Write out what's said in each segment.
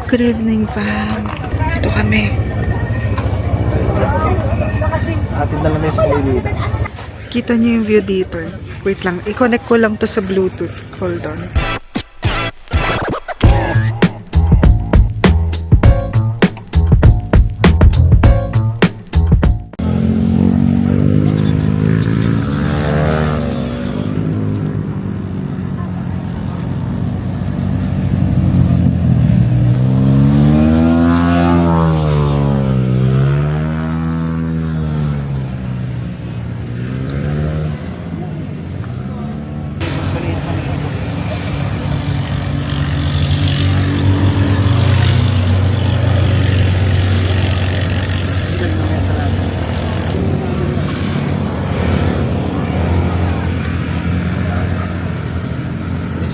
Good evening, fam. Ito kami. Atin na lang na sa dito. Kita niyo yung view dito. Wait lang. I-connect ko lang to sa Bluetooth. Hold on.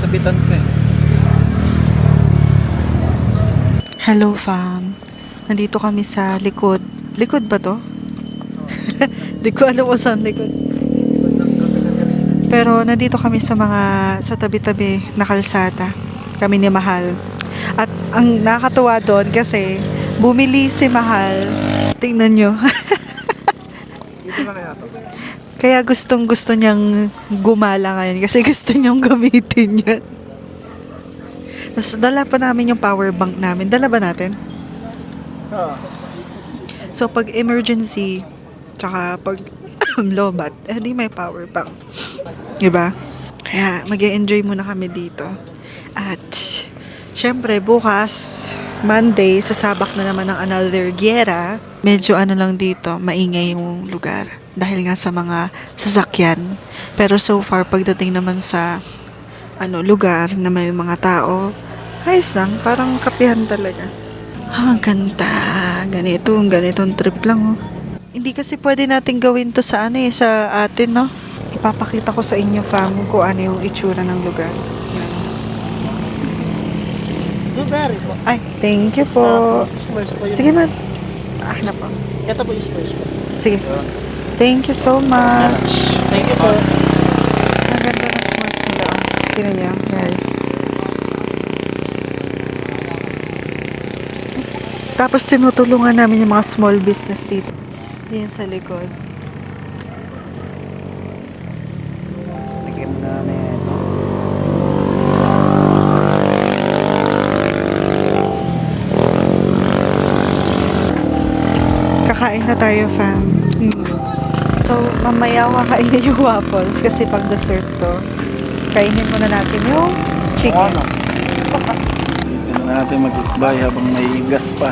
Sabitan ko eh. Hello, fam. Nandito kami sa likod. Likod ba to? Di ko alam kung saan likod. Pero nandito kami sa tabi-tabi na kalsada. Kami ni Mahal. At ang nakakatuwa doon kasi bumili si Mahal. Tingnan nyo. Dito na kaya to. Kaya gustong gusto niyang gumala ngayon kasi gusto niyang gamitin yan. Tapos dala pa namin yung power bank namin. Dala ba natin? So pag emergency, tsaka pag lobat, di may power bank. Diba? Kaya mag-e-enjoy muna kami dito. At syempre bukas, Monday, sasabak na naman ng another giyera. Medyo ano lang dito, maingay yung lugar. Dahil nga sa mga sasakyan. Pero so far, pagdating naman sa lugar na may mga tao, ayos lang, parang kapihan talaga. Ang ganda. Ganitong trip lang, oh. Hindi kasi pwede natin gawin to sa sa atin, no? Ipapakita ko sa inyo, fam, kung ano yung itsura ng lugar. Yan. Blueberry po. Ay, thank you po. Sige na. Na po. Ito po is first po. Sige. Thank you so much. Thank you po. Ang ganda ng s'mores nila. Tingnan niyo, guys. Tapos tinutulungan namin yung mga small business dito. Yan sa likod. Tikim na ito. Kakain na tayo, fam. So, mamaya kakainin yung waffles kasi pang dessert to. Kainin muna natin yung chicken. Dito na natin mag-goodbye habang may gas pa.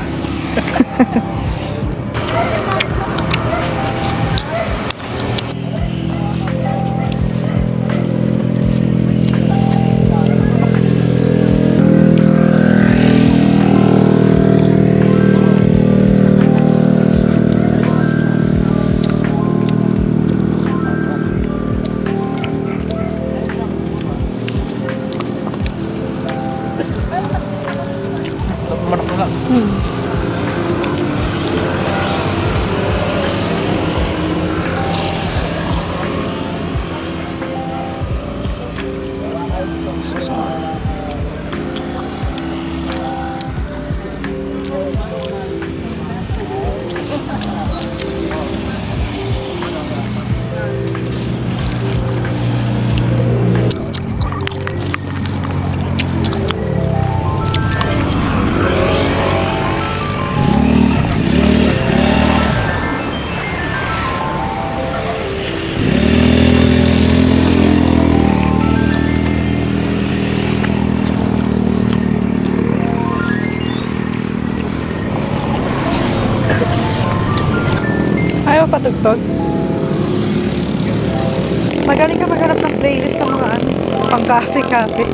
Manok na lang. Ayaw patugtog? Magaling ka maghanap ng playlist sa mga pang cafe-cafe.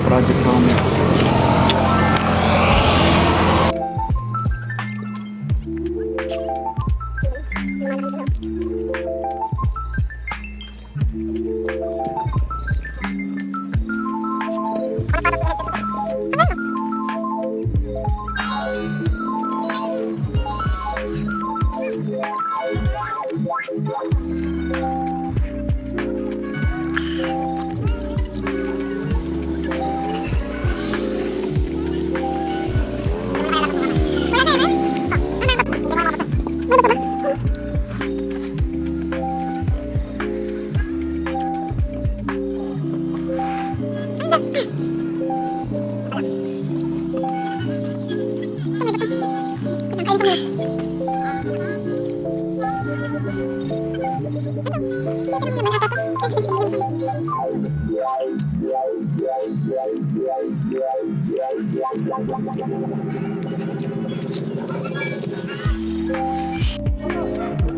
Project Home.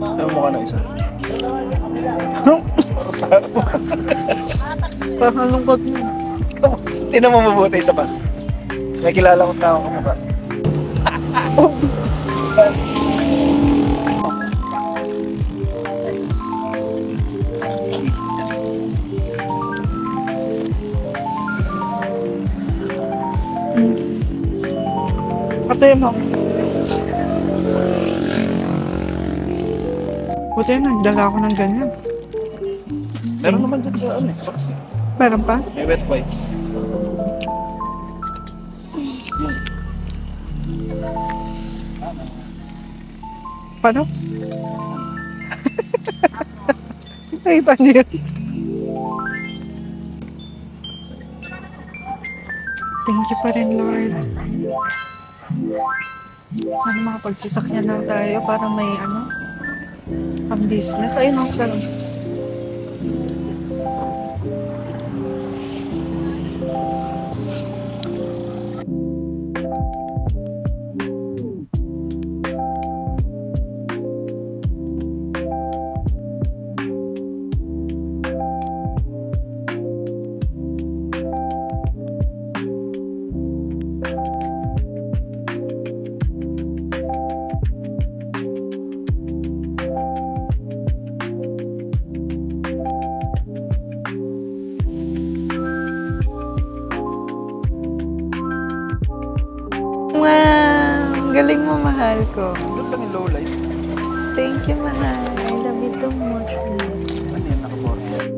Ayaw mo ka na isa. Parang lungkot mo. Hindi na mabubuti isa pa. May kilala ko na ako kamukha. Ate mo. Buti nagdala ako ng ganyan. Meron naman dyan sa ano eh. Box eh. Meron pa? May wet wipes. Paano? Nakita niyo yun? Thank you pa rin, Lord. Sana makapagsisakyan lang tayo para may ang business. Ayun, ganun. Wow! Galing mo, mahal ko. Doon lang yung low light. Thank you, mahal. I love you too much. Ano yan, nakaporte?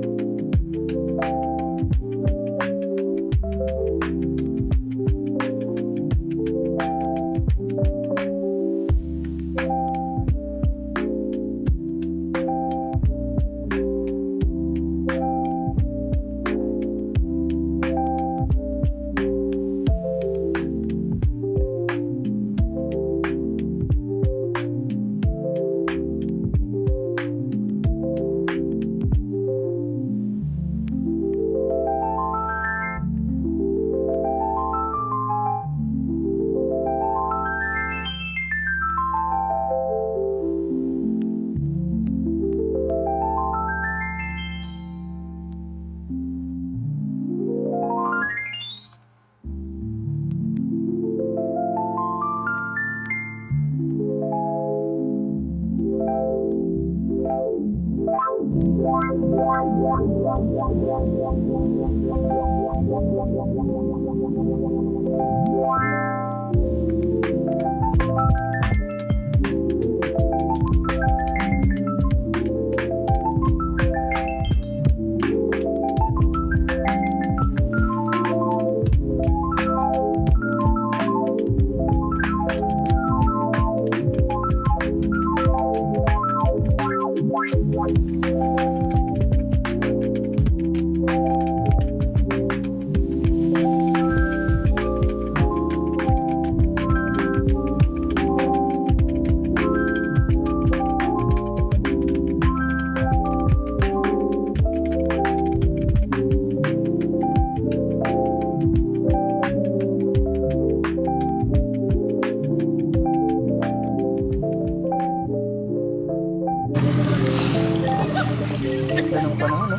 Ganda ng panahon, no?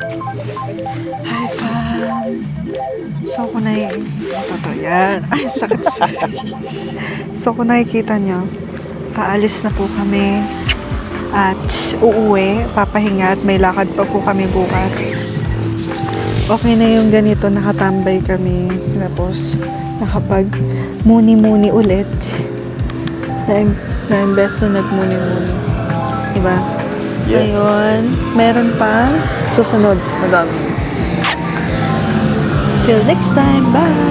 Hi, fam. So, kung totoo yan. Ay, sakit. So, kung nakikita nyo, aalis na po kami at uuwi, papahinga at may lakad pa po kami bukas. Okay na yung ganito, nakatambay kami. Tapos, nakapag muni-muni ulit. Na-imbes na nagmuni-muni. Diba? Yes. Ngayon, meron pa susunod. Madami. Till next time. Bye!